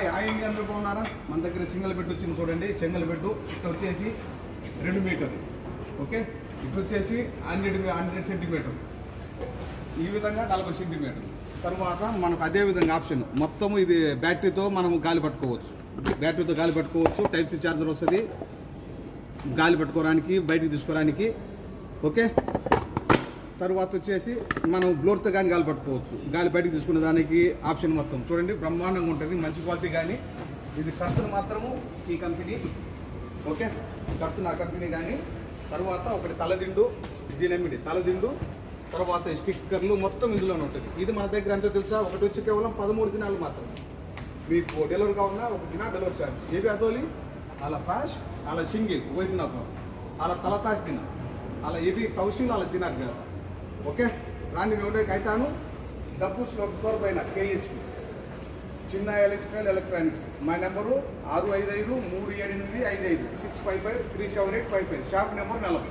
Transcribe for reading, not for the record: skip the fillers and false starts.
India అందరూ బాగున్నారా? మన దగ్గర సింగిల్ బెడ్ వచ్చింది చూడండి. సింగిల్ బెడ్ ఇటు వచ్చేసి 2 మీటర్లు, ఓకే. ఇటు వచ్చేసి 100 సెంటీమీటర్లు, ఈ విధంగా 40 సెంటీమీటర్లు. తర్వాత మనకు అదే విధంగా ఆప్షన్ మొత్తము ఇది బ్యాటరీతో మనం గాలి పట్టుకోవచ్చు. టైప్ సి ఛార్జర్ వస్తుంది గాలి పట్టుకోవడానికి, బయటికి తీసుకోవడానికి, ఓకే. తర్వాత వచ్చేసి మనం బ్లోర్తో కానీ గాలి పట్టుకోవచ్చు. గాలి బయటికి తీసుకునే దానికి ఆప్షన్ మొత్తం చూడండి బ్రహ్మాండంగా ఉంటుంది, మంచి క్వాలిటీ. కానీ ఇది కర్తను మాత్రము ఈ కంపెనీ, ఓకే. కర్తను ఆ కంపెనీ. కానీ తర్వాత ఒకటి తలదిండు, దీనమిడి తలదిండు, తర్వాత స్టిక్కర్లు మొత్తం ఇందులోనే ఉంటుంది. ఇది మన దగ్గర ఎంతో తెలుసా? ఒకటి వచ్చి కేవలం 13 దినాలు మాత్రం. మీకు డెలివరీ కావాలన్నా 1 దిన డెలివరీ ఛార్జ్. ఏవి అదోలి అలా ఫ్యాష్, అలా సింగిల్ 1 దిన, అలా తలతాష్ దిన, అలా ఏవి తౌసీన్ అలా తినారు చేత, ఓకే. రాండి మేము అయితాను డబ్బు స్లోక్ ఫ్లోర్ పైన కేఎస్పి చిన్న ఎలక్ట్రానిక్స్. మా నెంబరు 65537855 655 37855. Shop number 40.